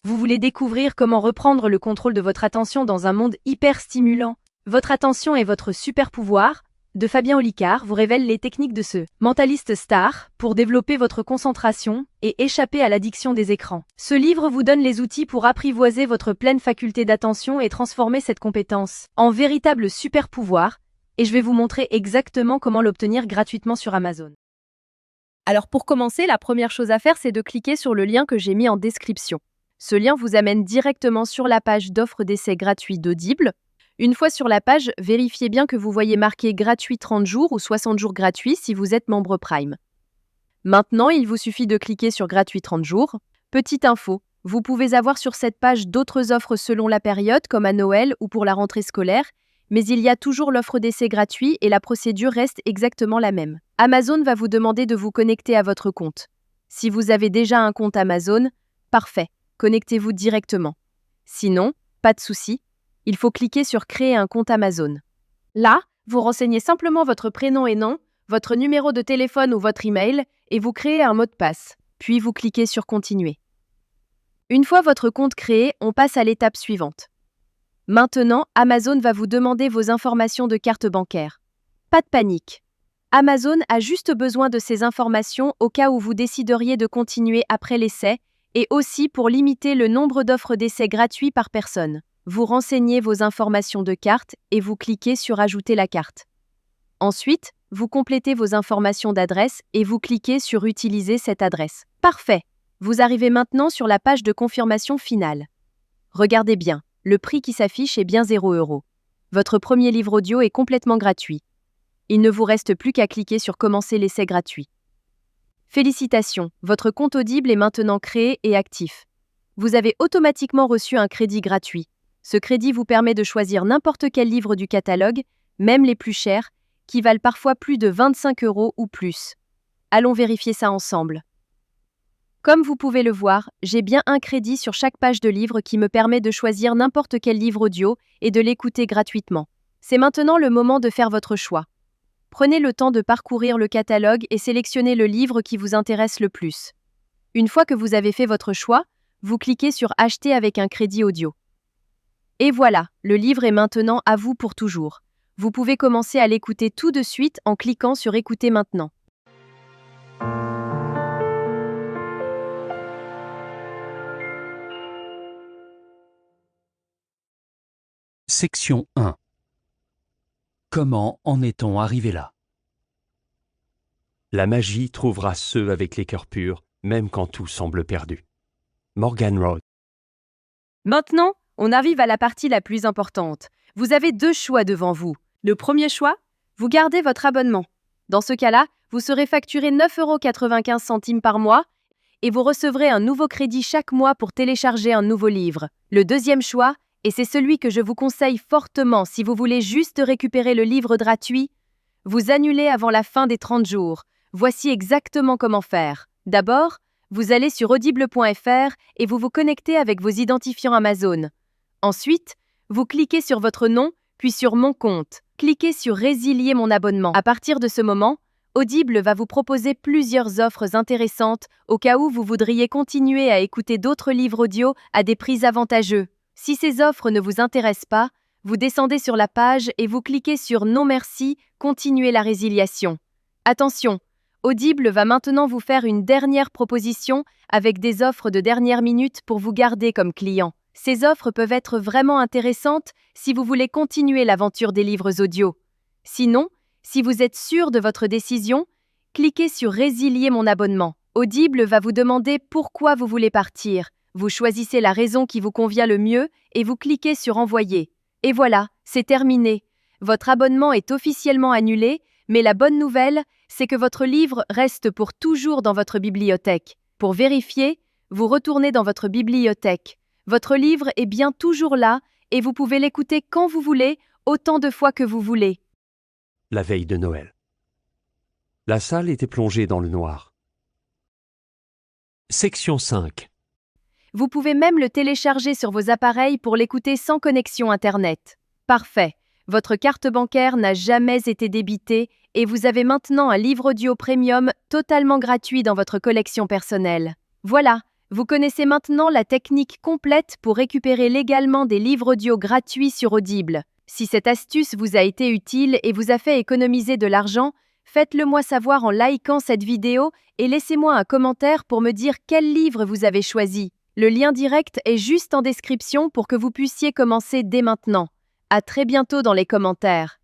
Vous voulez découvrir comment reprendre le contrôle de votre attention dans un monde hyper stimulant. Votre attention est votre super pouvoir, de Fabien Olicard vous révèle les techniques de ce mentaliste star pour développer votre concentration et échapper à l'addiction des écrans. Ce livre vous donne les outils pour apprivoiser votre pleine faculté d'attention et transformer cette compétence en véritable super pouvoir, et je vais vous montrer exactement comment l'obtenir gratuitement sur Amazon. Alors pour commencer, la première chose à faire, c'est de cliquer sur le lien que j'ai mis en description. Ce lien vous amène directement sur la page d'offre d'essai gratuit d'Audible. Une fois sur la page, vérifiez bien que vous voyez marqué gratuit 30 jours ou 60 jours gratuits si vous êtes membre Prime. Maintenant, il vous suffit de cliquer sur gratuit 30 jours. Petite info, vous pouvez avoir sur cette page d'autres offres selon la période comme à Noël ou pour la rentrée scolaire, mais il y a toujours l'offre d'essai gratuit et la procédure reste exactement la même. Amazon va vous demander de vous connecter à votre compte. Si vous avez déjà un compte Amazon, parfait, connectez-vous directement. Sinon, pas de souci. Il faut cliquer sur « Créer un compte Amazon ». Là, vous renseignez simplement votre prénom et nom, votre numéro de téléphone ou votre email et vous créez un mot de passe. Puis vous cliquez sur « Continuer ». Une fois votre compte créé, on passe à l'étape suivante. Maintenant, Amazon va vous demander vos informations de carte bancaire. Pas de panique. Amazon a juste besoin de ces informations au cas où vous décideriez de continuer après l'essai et aussi pour limiter le nombre d'offres d'essai gratuits par personne. Vous renseignez vos informations de carte et vous cliquez sur « Ajouter la carte ». Ensuite, vous complétez vos informations d'adresse et vous cliquez sur « Utiliser cette adresse ». Parfait! Vous arrivez maintenant sur la page de confirmation finale. Regardez bien, le prix qui s'affiche est bien 0 €. Votre premier livre audio est complètement gratuit. Il ne vous reste plus qu'à cliquer sur « Commencer l'essai gratuit ». Félicitations, votre compte Audible est maintenant créé et actif. Vous avez automatiquement reçu un crédit gratuit. Ce crédit vous permet de choisir n'importe quel livre du catalogue, même les plus chers, qui valent parfois plus de 25 € ou plus. Allons vérifier ça ensemble. Comme vous pouvez le voir, j'ai bien un crédit sur chaque page de livre qui me permet de choisir n'importe quel livre audio et de l'écouter gratuitement. C'est maintenant le moment de faire votre choix. Prenez le temps de parcourir le catalogue et sélectionnez le livre qui vous intéresse le plus. Une fois que vous avez fait votre choix, vous cliquez sur « Acheter avec un crédit audio ». Et voilà, le livre est maintenant à vous pour toujours. Vous pouvez commencer à l'écouter tout de suite en cliquant sur « Écouter maintenant ». Section 1. Comment en est-on arrivé là? La magie trouvera ceux avec les cœurs purs, même quand tout semble perdu. Morgan Road. Maintenant, on arrive à la partie la plus importante. Vous avez deux choix devant vous. Le premier choix, vous gardez votre abonnement. Dans ce cas-là, vous serez facturé 9,95 € par mois et vous recevrez un nouveau crédit chaque mois pour télécharger un nouveau livre. Le deuxième choix, et c'est celui que je vous conseille fortement si vous voulez juste récupérer le livre gratuit, vous annulez avant la fin des 30 jours. Voici exactement comment faire. D'abord, vous allez sur audible.fr et vous vous connectez avec vos identifiants Amazon. Ensuite, vous cliquez sur votre nom, puis sur Mon compte. Cliquez sur Résilier mon abonnement. À partir de ce moment, Audible va vous proposer plusieurs offres intéressantes au cas où vous voudriez continuer à écouter d'autres livres audio à des prix avantageux. Si ces offres ne vous intéressent pas, vous descendez sur la page et vous cliquez sur Non merci, continuer la résiliation. Attention, Audible va maintenant vous faire une dernière proposition avec des offres de dernière minute pour vous garder comme client. Ces offres peuvent être vraiment intéressantes si vous voulez continuer l'aventure des livres audio. Sinon, si vous êtes sûr de votre décision, cliquez sur Résilier mon abonnement. Audible va vous demander pourquoi vous voulez partir. Vous choisissez la raison qui vous convient le mieux et vous cliquez sur Envoyer. Et voilà, c'est terminé. Votre abonnement est officiellement annulé, mais la bonne nouvelle, c'est que votre livre reste pour toujours dans votre bibliothèque. Pour vérifier, vous retournez dans votre bibliothèque. Votre livre est bien toujours là et vous pouvez l'écouter quand vous voulez, autant de fois que vous voulez. La veille de Noël. La salle était plongée dans le noir. Section 5. Vous pouvez même le télécharger sur vos appareils pour l'écouter sans connexion Internet. Parfait. Votre carte bancaire n'a jamais été débitée et vous avez maintenant un livre audio premium totalement gratuit dans votre collection personnelle. Voilà, Vous connaissez maintenant la technique complète pour récupérer légalement des livres audio gratuits sur Audible. Si cette astuce vous a été utile et vous a fait économiser de l'argent, faites-le moi savoir en likant cette vidéo et laissez-moi un commentaire pour me dire quel livre vous avez choisi. Le lien direct est juste en description pour que vous puissiez commencer dès maintenant. À très bientôt dans les commentaires.